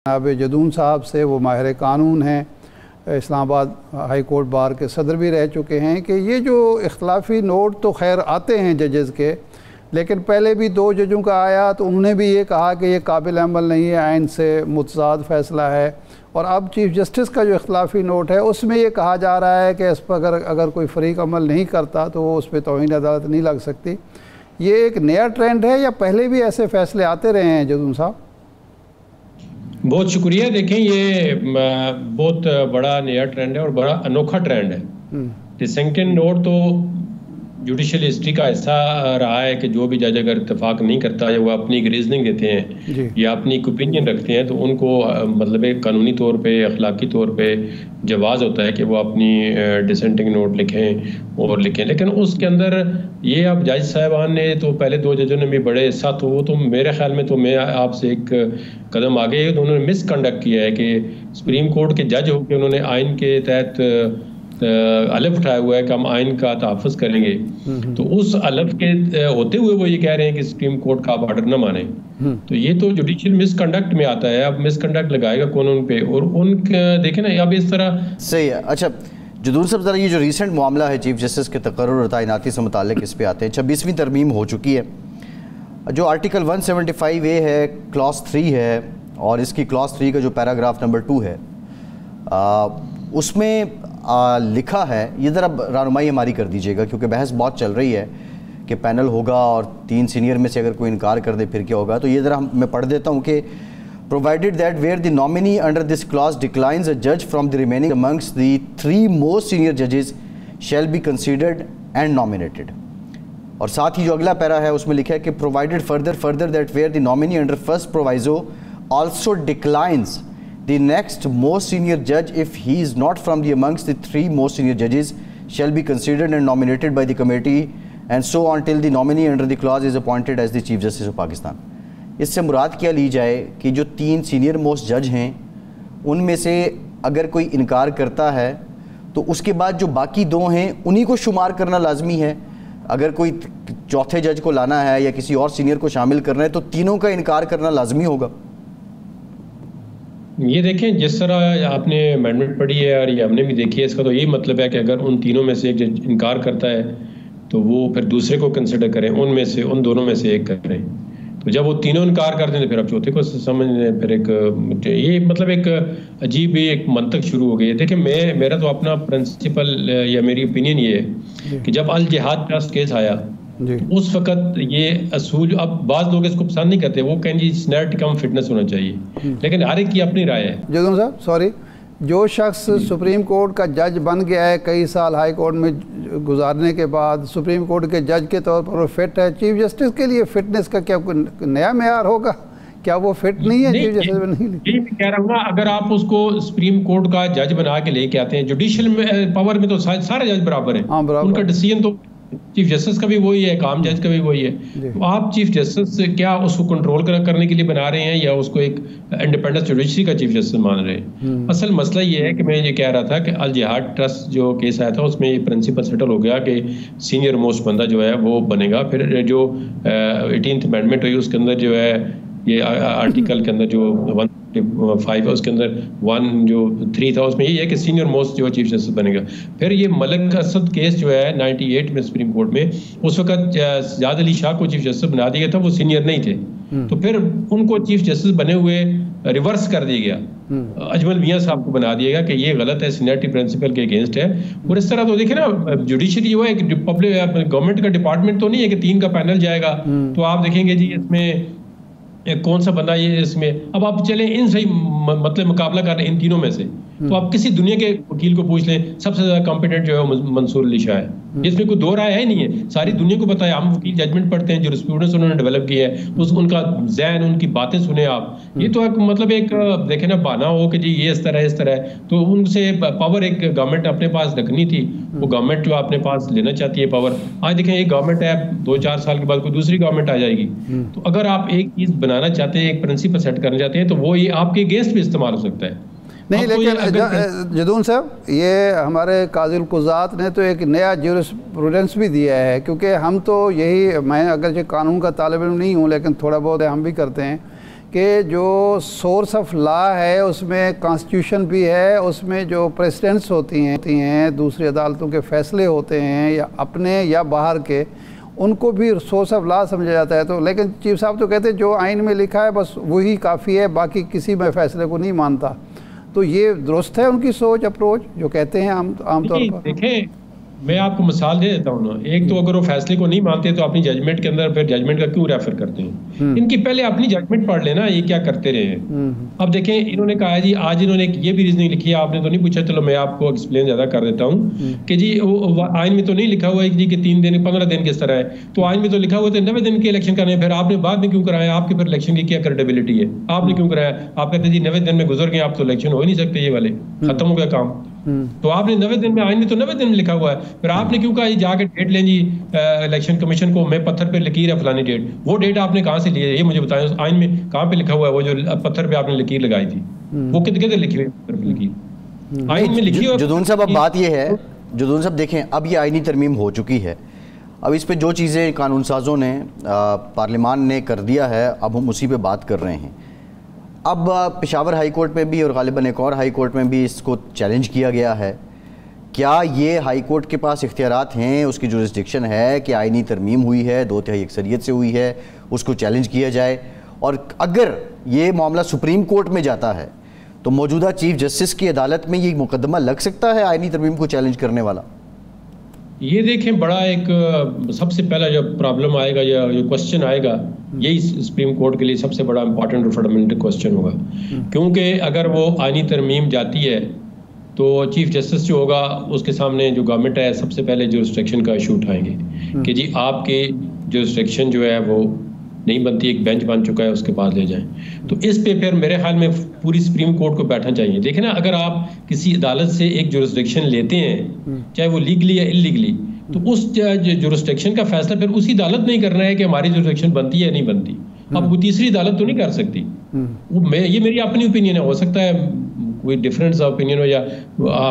जनाब जदून साहब से, वो माहिर कानून हैं, इस्लामाबाद हाई कोर्ट बार के सदर भी रह चुके हैं, कि ये जो इख्तलाफी नोट तो खैर आते हैं जजेज़ के, लेकिन पहले भी 2 जजों का आया तो उन्होंने भी ये कहा कि ये काबिल अमल नहीं है, आइन से मुतज़ाद फ़ैसला है। और अब चीफ़ जस्टिस का जो इख्तलाफी नोट है उसमें ये कहा जा रहा है कि इस पर अगर कोई फ़रीक अमल नहीं करता तो वो उस पर तौहीन अदालत नहीं लग सकती। ये एक नया ट्रेंड है या पहले भी ऐसे फ़ैसले आते रहे हैं जदून साहब? बहुत शुक्रिया। देखें, ये बहुत बड़ा नया ट्रेंड है और बड़ा अनोखा ट्रेंड है। डिसेंटिंग नोट तो जुडिशल हिस्ट्री का ऐसा रहा है कि जो भी जज अगर इत्तेफाक नहीं करता या वो अपनी रीजनिंग देते हैं या अपनी एक ओपिनियन रखते हैं तो उनको मतलब एक कानूनी तौर पे, अखलाकी तौर पे जवाज़ होता है कि वो अपनी डिसेंटिंग नोट लिखें और लिखें। लेकिन उसके अंदर ये अब जज साहबान ने तो पहले 2 जजों ने भी बड़े सख्त, वो तो मेरे ख्याल में तो मैं आपसे एक कदम आगे, तो उन्होंने मिसकंडक्ट किया है कि सुप्रीम कोर्ट के जज होकर उन्होंने आइन के तहत अलफ उठाया हुआ है कि हम आइन का तहफ़्फ़ुज़ करेंगे। तो उस अलफ के होते हुए वो ये कह रहे हैं कि सुप्रीम कोर्ट का आप ऑर्डर न माने, तो ये तो जुडिशियल मिसकंडक्ट में आता है। अब मिसकंडक्ट लगाएगा कौन उन पे, और उन देखें ना अब इस तरह सही है। अच्छा जदूर साहब, ज़रा ये जो रिसेंट मामला है चीफ जस्टिस के तकर्रुर और तैनाती से मुताल्लिक़, इस पे आते हैं। 26वीं तरमीम हो चुकी है। जो आर्टिकल 175A है, क्लॉज 3 है, और इसकी क्लॉज 3 का जो पैराग्राफ नंबर 2 है उसमें लिखा है, ये ज़रा रहनुमाई हमारी कर दीजिएगा क्योंकि बहस बहुत चल रही है कि पैनल होगा और 3 सीनियर में से अगर कोई इनकार कर दे फिर क्या होगा। तो ये ज़रा मैं पढ़ देता हूँ कि provided that where the nominee under this clause declines a जज from the remaining amongst the 3 most senior जजेस shall be considered and nominated. और साथ ही जो अगला पैरा है उसमें लिखा है कि provided further that where the nominee under first proviso also declines the next most senior judge, if he is not from the amongst the 3 most senior judges, shall be considered and nominated by the committee and so on till the nominee under the clause is appointed as the Chief Justice of Pakistan। इससे मुराद क्या ली जाए कि जो 3 senior most जज हैं उनमें से अगर कोई इनकार करता है तो उसके बाद जो बाकी 2 हैं उन्हीं को शुमार करना लाजमी है। अगर कोई चौथे जज को लाना है या किसी और सीनियर को शामिल करना है तो तीनों का इनकार करना लाजमी होगा। ये देखें, जिस तरह आपने अमेंडमेंट पढ़ी है और ये हमने भी देखी है, इसका तो यही मतलब है कि अगर उन तीनों में से एक जज इनकार करता है तो वो फिर दूसरे को कंसिडर करें, उनमें से उन दोनों में से एक करें। तो जब वो तीनों इनकार कर दें तो फिर आप चौथे को समझ, फिर एक ये मतलब एक अजीब ही एक मंतक शुरू हो गई है। देखिए, मेरा तो अपना प्रिंसिपल या मेरी ओपिनियन ये है कि जब अल जिहाद ट्रस्ट केस आया तो उस वक्त ये असूल, अब बाज़ लोग इसको पसंद नहीं करते, वो कहें जी स्नैट कम फिटनेस होना चाहिए, लेकिन हर एक की अपनी राय है। जदून साहब सॉरी, जो शख्स सुप्रीम कोर्ट का जज बन गया है, कई साल हाई कोर्ट में गुजारने के बाद सुप्रीम कोर्ट के जज के तौर पर वो फिट है, चीफ जस्टिस के लिए फिटनेस का क्या कोई नया मेयार होगा? क्या वो फिट नहीं है चीफ जस्टिस बनने के लिए? मैं कह रहा हूँ ना, अगर आप उसको सुप्रीम कोर्ट का जज बना के लेके आते हैं, जुडिशियल पावर में तो सारे जज बराबर हैं, उनका डिसीजन तो चीफ जस्टिस का भी वही है, काम जज का भी वही है। तो आप चीफ जस्टिस क्या उसको कंट्रोल करने के लिए बना रहे हैं या उसको एक इंडिपेंडेंट जुडिशरी का चीफ जस्टिस मान रहे हैं? असल मसला ये है कि मैं ये कह रहा था कि अल जिहाद ट्रस्ट जो केस आया था उसमें ये प्रिंसिपल सेटल हो गया कि सीनियर मोस्ट बंदा जो है वो बनेगा। फिर जो 18th अमेंडमेंट हुई उसके अंदर जो है ये आर्टिकल के अंदर जो 105 है उसके अंदर 1 जो 3 था उसमें यही है कि सीनियर मोस्ट जो चीफ जस्टिस बनेगा। फिर ये मलिक असद केस जो है 98 में सुप्रीम कोर्ट में, उस वक्त ज़ियाद अली शाह को चीफ जस्टिस बना दिया गया था, वो सीनियर नहीं थे, तो फिर उनको चीफ जस्टिस बने हुए रिवर्स कर दिया गया, अजमल मियाँ साहब को बना दिया गया कि ये गलत है, सीनियरिटी प्रिंसिपल के अगेंस्ट है। और इस तरह तो देखिए ना, जुडिशरी जो है एक पब्लिक गवर्नमेंट का डिपार्टमेंट तो नहीं है कि 3 का पैनल जाएगा तो आप देखेंगे जी इसमें कौन सा बंदा ये इसमें, अब आप चले इन सही मतलब मुकाबला कर रहे हैं इन तीनों में से, तो आप किसी दुनिया के वकील को पूछ लें, सबसे ज्यादा कॉम्पिटेंट जो है मंसूर अली शाह है, जिसमें कोई 2 राय है नहीं है, सारी दुनिया को पता है। हम वकील जजमेंट पढ़ते हैं, जो स्टूडेंट्स उन्होंने डेवलप किया है, उनका ज़हन, उनकी बातें सुने आप। ये तो एक मतलब एक देखे ना बहाना हो कि जी ये इस तरह है, तो उनसे पावर एक गवर्नमेंट अपने पास रखनी थी, वो गवर्नमेंट जो अपने पास लेना चाहती है पावर। आज देखें एक गवर्नमेंट है, 2-4 साल के बाद कोई दूसरी गवर्नमेंट आ जाएगी, तो अगर आप एक चीज़ बनाना चाहते हैं, एक प्रिंसिपल सेट करना चाहते हैं, तो वो ये आपके अगेंस्ट भी इस्तेमाल हो सकता है। नहीं, लेकिन जदून साहब, ये हमारे काज़िल कुज़ात ने तो एक नया ज्यूरिस्प्रूडेंस भी दिया है, क्योंकि हम तो यही, मैं अगर कानून का तालिब इल्म नहीं हूँ लेकिन थोड़ा बहुत हम भी करते हैं कि जो सोर्स ऑफ लॉ है उसमें कॉन्स्टिट्यूशन भी है, उसमें जो प्रेसिडेंट्स होती हैं दूसरी अदालतों के फ़ैसले होते हैं या अपने या बाहर के, उनको भी सोर्स ऑफ लॉ समझा जाता है। तो लेकिन चीफ साहब तो कहते हैं जो आइन में लिखा है बस वही काफ़ी है, बाकी किसी में फ़ैसले को नहीं मानता। तो ये दुरुस्त है उनकी सोच, अप्रोच जो कहते हैं आमतौर पर? देखें, मैं आपको मिसाल दे देता हूँ ना। एक तो अगर वो फैसले को नहीं मानते तो अपनी जजमेंट के अंदर फिर जजमेंट का क्यों रेफर करते हैं? इनकी पहले अपनी जजमेंट पढ़ लेना, ये क्या करते रहे हैं। अब देखें, इन्होंने कहा है जी, आज इन्होंने ये भी रीजनिंग लिखी है, आपने तो नहीं पूछा, चलो मैं आपको एक्सप्लेन ज्यादा कर देता हूँ कि जी आइन में तो नहीं लिखा हुआ है जी कि 3 दिन 15 दिन किस तरह है, तो आइन में तो लिखा हुआ है 90 दिन के इलेक्शन करने, फिर आपने बाद में क्यों कराया? आपके फिर इलेक्शन की क्या क्रेडिबिलिटी है? आपने क्यों कराया? आप कहते हैं जी 90 दिन में गुजर गए, आप तो इलेक्शन हो ही नहीं सकते, ये वाले खत्म हो गया काम। तो आपने 90 दिन में, आइन में तो 90 दिन लिखा हुआ है, फिर आपने क्यों कहा जाके डेट लें जी इलेक्शन कमीशन को, मैं पत्थर पे लकीर है फलानी डेट, वो डेट आपने कहाँ से ली है ये मुझे बताएं। आइन में कहाँ पे लिखा हुआ है वो जो पत्थर पे आपने लकीर लगाई थी, वो कितने लिखी हुई लकीर आइन में लिखी हुई? जुदून साहब, अब बात ये है, जुदून साहब देखें, अब ये आइनी तरमीम हो चुकी है, अब इस पे जो चीज़ें कानून साजों ने पार्लियामान ने कर दिया है, अब हम उसी पे बात कर रहे हैं। अब पेशावर हाई कोर्ट में भी और गालिबन एक और हाई कोर्ट में भी इसको चैलेंज किया गया है। क्या ये हाई कोर्ट के पास इख्तियारात हैं, उसकी जुरिस्डिक्शन है कि आइनी तरमीम हुई है, 2/3 अक्सरियत से हुई है, उसको चैलेंज किया जाए? और अगर ये मामला सुप्रीम कोर्ट में जाता है तो मौजूदा चीफ जस्टिस की अदालत में ये मुकदमा लग सकता है आइनी तरमीम को चैलेंज करने वाला? ये देखें, बड़ा एक सबसे पहला जब प्रॉब्लम आएगा या ये क्वेश्चन आएगा, यही सुप्रीम कोर्ट के लिए सबसे बड़ा इंपॉर्टेंट और फंडामेंटल क्वेश्चन होगा। क्योंकि अगर वो आइनी तरमीम जाती है तो चीफ जस्टिस जो होगा उसके सामने जो गवर्नमेंट है सबसे पहले जो रिस्ट्रिक्शन का इशू उठाएंगे कि जी आपके जो रिस्ट्रिक्शन जो है वो नहीं बनती, एक बेंच बन चुका है, उसके पास ले जाएं। तो इस पे फिर मेरे ख्याल में पूरी सुप्रीम कोर्ट को बैठना चाहिए। देखें ना, अगर आप किसी अदालत से एक जुरिस्डिक्शन लेते हैं, चाहे वो लीगली या इलीगली, तो उस जुरिस्डिक्शन का फैसला फिर उसी अदालत नहीं करना है कि हमारी जुरिस्डिक्शन बनती है या नहीं बनती। अब वो तीसरी अदालत तो नहीं कर सकती। ये मेरी अपनी ओपिनियन है, हो सकता है कोई डिफरेंस ऑफ ओपिनियन हो या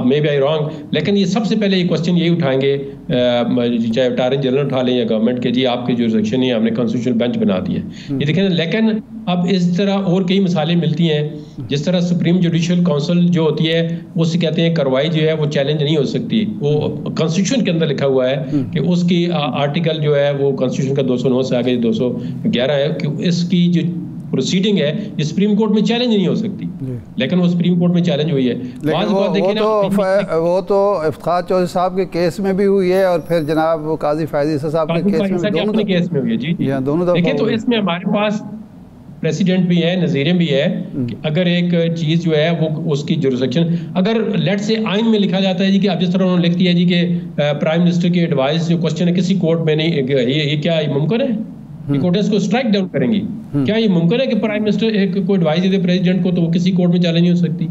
मे बी आई रॉन्ग, लेकिन ये सबसे पहले ये क्वेश्चन यही उठाएंगे, चाहे अटॉर्नी जनरल उठा लें या गवर्नमेंट के, जी आपकी जुरिस्डिक्शन है, हमने कॉन्स्टिट्यूशनल बेंच बना दिया है। ये देखें, लेकिन अब इस तरह और कई मिसालें मिलती हैं, जिस तरह सुप्रीम जुडिशियल काउंसिल जो होती है उससे कहते हैं कार्रवाई जो है वो चैलेंज नहीं हो सकती। वो कॉन्स्टिट्यूशन के अंदर लिखा हुआ है कि उसकी आर्टिकल जो है वो कॉन्स्टिट्यूशन का 209 से आगे 211 है कि इसकी जो प्रोसीडिंग है ये सुप्रीम कोर्ट में चैलेंज नहीं हो सकती, लेकिन वो सुप्रीम कोर्ट में चैलेंज हुई है। वो तो इफ्तिखार चौधरी साहब के केस में भी हुई है और फिर जनाब वो काजी फैजी साहब के केस में हुई है। जी दोनों देखिए, तो इसमें हमारे पास प्रेसिडेंट भी है, नज़ीरें भी है कि अगर एक चीज़ जो है वो उसकी जुरिस्डिक्शन, अगर लेट से आइन में लिखा जाता है जी कि अब जिस तरह उन्होंने लिख दिया जी कि प्राइम मिनिस्टर की एडवाइस जो क्वेश्चन है किसी कोर्ट में नहीं, ये क्या मुमकिन है? कोर्ट इसको स्ट्राइक डाउन करेंगी। क्या ये मुमकिन है कि प्राइम मिनिस्टर एक को एडवाइस दे प्रेसिडेंट को तो वो किसी कोर्ट में चैलेंज नहीं हो सकती?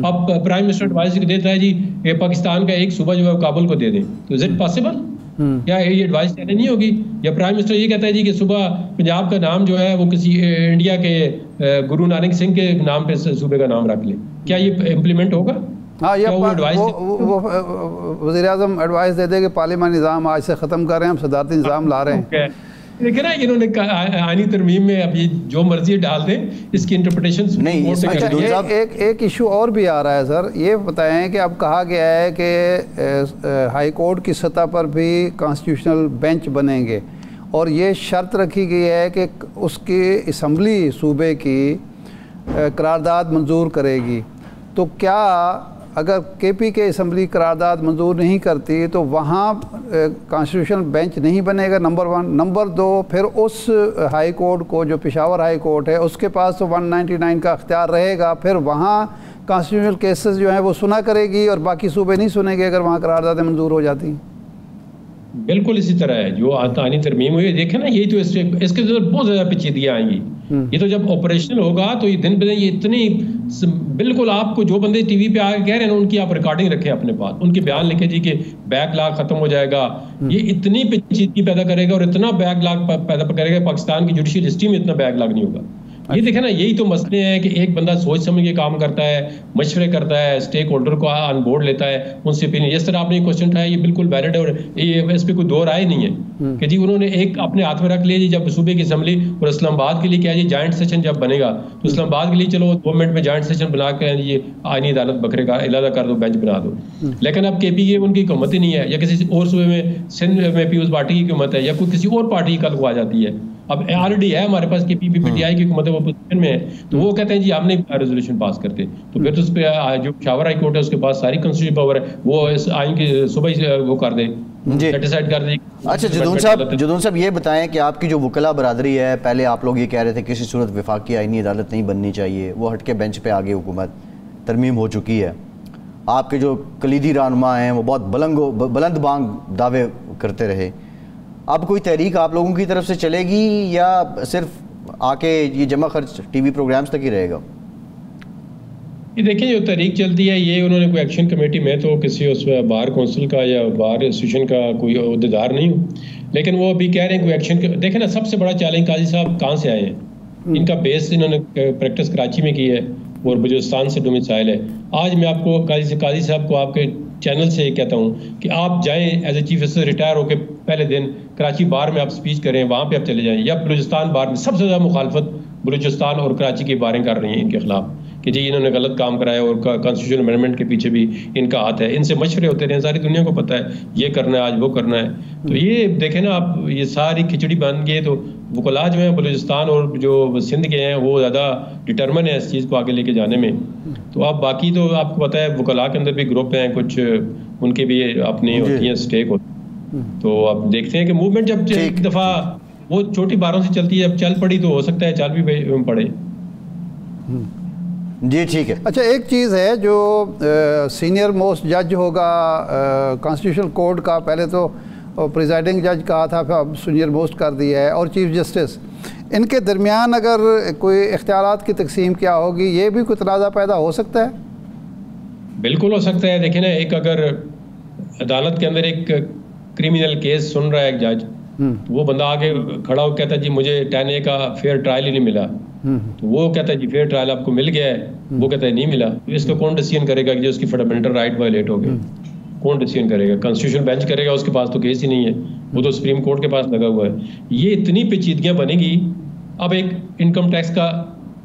अब प्राइम मिनिस्टर एडवाइस देता है जी पाकिस्तान का एक सूबा जो है काबुल को दे दें, तो इज इट पॉसिबल? क्या ये एडवाइस चैलेंज नहीं होगी? या प्राइम मिनिस्टर ये कहता है जी कि सुबह पंजाब का नाम जो है वो किसी इंडिया के गुरु नानक सिंह के नाम पे सूबे का नाम रख ले, क्या ये इम्प्लीमेंट होगा? हाँ, ये वज़ीर आज़म एडवाइस दे दे कि पार्लियामानी निज़ाम आज से ख़त्म कर रहे हैं, हम सदारती निज़ाम ला रहे हैं। लेकिन ना इन्होंने आइनी तरमीम में अब ये जो मर्जी डाल दें, इसकी इंटरप्रिटेशन नहीं। एक इशू और भी आ रहा है सर, ये बताएं कि अब कहा गया है कि हाई कोर्ट की सतह पर भी कॉन्स्टिट्यूशनल बेंच बनेंगे और ये शर्त रखी गई है कि उसकी असम्बली सूबे की करारदाद मंजूर करेगी। तो क्या अगर केपी के असम्बली करारदाद मंजूर नहीं करती तो वहाँ कॉन्स्टिट्यूशनल बेंच नहीं बनेगा, नंबर 1। नंबर 2, फिर उस हाई कोर्ट को जो पेशावर हाई कोर्ट है उसके पास तो 199 का अख्तियार रहेगा, फिर वहाँ कॉन्स्टिट्यूशनल केसेस जो हैं वो सुना करेगी और बाकी सूबे नहीं सुनेंगे अगर वहाँ करारदादें मंजूर हो जाती। बिल्कुल इसी तरह है जो आइनी तरमीम हुई है। देखें ना, यही तो इसके अंदर बहुत ज़्यादा पेचीदगियाँ आएंगी। ये तो जब ऑपरेशनल होगा तो ये दिन ब दिन ये इतनी, बिल्कुल आपको जो बंदे टीवी पे आके कह रहे हैं उनकी आप रिकॉर्डिंग रखें अपने पास, उनके बयान लिखे जी कि बैकलॉग खत्म हो जाएगा, ये इतनी पेचीदगी पैदा करेगा और इतना बैकलॉग पैदा करेगा, पाकिस्तान की जुडिशियल हिस्ट्री में इतना बैकलॉग नहीं होगा। ये देखे ना, यही तो मसले हैं कि एक बंदा सोच समझ के काम करता है, मशवरे करता है, स्टेक होल्डर को ऑन बोर्ड लेता है, उनसे ओपिनियन। जिस तरह आपने क्वेश्चन उठाया, ये बिल्कुल वैलिड है और ये इस पर कोई दो राय नहीं है कि जी उन्होंने एक अपने हाथ में रख लिया जी, जब सूबे की असम्बली और इस्लामाबाद के लिए क्या जी जॉइंट सेशन जब बनेगा तो इस्लामाबाद के लिए चलो 2 मिनट में जॉइंट सेशन बना के ये आईनी अदालत बकरे का इलादा कर दो, बेंच बना दो। लेकिन अब KPK उनकी हुकूमत ही नहीं है, या किसी और सूबे में सिंध में पीयूष पार्टी की हुकूमत है, या कोई किसी और पार्टी की कल को आ जाती है। अब ऑलरेडी है हमारे पास PPPTI की हुकूमत है, वो पोजीशन में है, तो वो कहते हैं जी हमने रेजोल्यूशन पास करते, तो फिर तो उस पर जो शावर हाई कोर्ट है उसके पास सारी कॉन्स्टिट्यूशनल पावर है, वो इस आइन की सुबह ही वो कर दे, डिसाइड कर दे। अच्छा जदून साहब ये बताएं कि आपकी जो वकला बरादरी है, पहले आप लोग ये कह रहे थे किसी सूरत वफाकी आईनी अदालत नहीं बननी चाहिए, वो हट के बेंच पे आगे हुकूमत तरमीम हो चुकी है। आपके जो कलीदी रहनुमा हैं वो बहुत बुलंद बांग दावे करते रहे। अब कोई तहरीक आप लोगों की तरफ से चलेगी या सिर्फ आके ये जमा खर्च TV प्रोग्राम्स तक ही रहेगा? ये देखिए, जो तहरीक चलती है ये उन्होंने कोई एक्शन कमेटी में तो किसी उस बार काउंसिल का या बार एसोसिएशन का कोई अहदेदार नहीं हूँ, लेकिन वो अभी कह रहे हैं कोई एक्शन। देखें ना, सबसे बड़ा चैलेंज काजी साहब कहाँ से आए हैं, इनका बेस इन्होंने प्रैक्टिस कराची में की है और बलूचिस्तान से डोमिसाइल है। आज मैं आपको काजी साहब को आपके चैनल से कहता हूँ कि आप जाएं as a chief justice, retire होकर पहले दिन कराची बार में आप स्पीच करें, वहाँ पे आप चले जाएं, या बलूचिस्तान बार में। सबसे ज़्यादा मुखालफत बलूचिस्तान और कराची की बारें कर रही हैं इनके खिलाफ कि जी इन्होंने गलत काम कराया और कॉन्स्टिट्यूशन अमेंडमेंट के पीछे भी इनका हाथ है। इनसे मशवरे होते रहे, सारी दुनिया को पता है ये करना है, आज वो करना है। तो ये देखें ना आप, ये सारी खिचड़ी बन गई। तो वकला जो है बलूचिस्तान और जो सिंध के हैं वो ज़्यादा डिटर्मिन है इस चीज़ को आगे लेके जाने में। तो अब बाकी तो आपको पता है वकला के अंदर भी ग्रुप हैं कुछ, उनके भी अपनी होती हैं स्टेक होती। तो अब देखते हैं कि मूवमेंट जब एक दफ़ा वो छोटी बारों से चलती है, अब चल पड़ी तो हो सकता है चल भी पड़े। जी ठीक है। अच्छा, एक चीज़ है जो सीनियर मोस्ट जज होगा कॉन्स्टिट्यूशनल कोर्ट का, पहले तो प्रिजाइडिंग जज कहा था, फिर अब सीनियर मोस्ट कर दिया है, और चीफ जस्टिस, इनके दरमियान अगर कोई इख्तियारात की तकसीम क्या होगी, ये भी कोई तनाज़ा पैदा हो सकता है? बिल्कुल हो सकता है। देखिए ना, एक अगर अदालत के अंदर एक क्रिमिनल केस सुन रहा है एक जज, तो वो बंदा आगे खड़ा हो कहता है जी मुझे 10A का फेयर ट्रायल ही नहीं मिला, तो वो कहता है जी फेयर ट्रायल आपको मिल गया है, वो कहता है नहीं मिला, तो इसको कौन डिसीजन करेगा कि जो उसकी फंडामेंटल राइट वायलेट हो गए? कौन डिसीजन करेगा? कॉन्स्टिट्यूशन बेंच करेगा, उसके पास तो केस ही नहीं है, वो तो सुप्रीम कोर्ट के पास लगा हुआ है। ये इतनी पेचीदगियां बनेगी। अब एक इनकम टैक्स का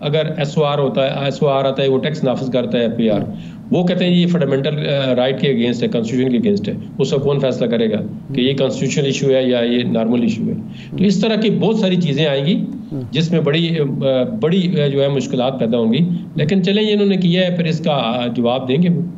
अगर SOR होता है, SOR आता है, वो टैक्स नाफिज करता है FPR, वो कहते हैं ये फंडामेंटल राइट के अगेंस्ट है, कॉन्स्टिट्यूशन के अगेंस्ट है, उसका कौन फैसला करेगा कि ये कॉन्स्टिट्यूशनल इशू है या ये नॉर्मल इशू है? तो इस तरह की बहुत सारी चीज़ें आएंगी जिसमें बड़ी जो है मुश्किलात पैदा होंगी। लेकिन चलें, ये इन्होंने किया है, फिर इसका जवाब देंगे।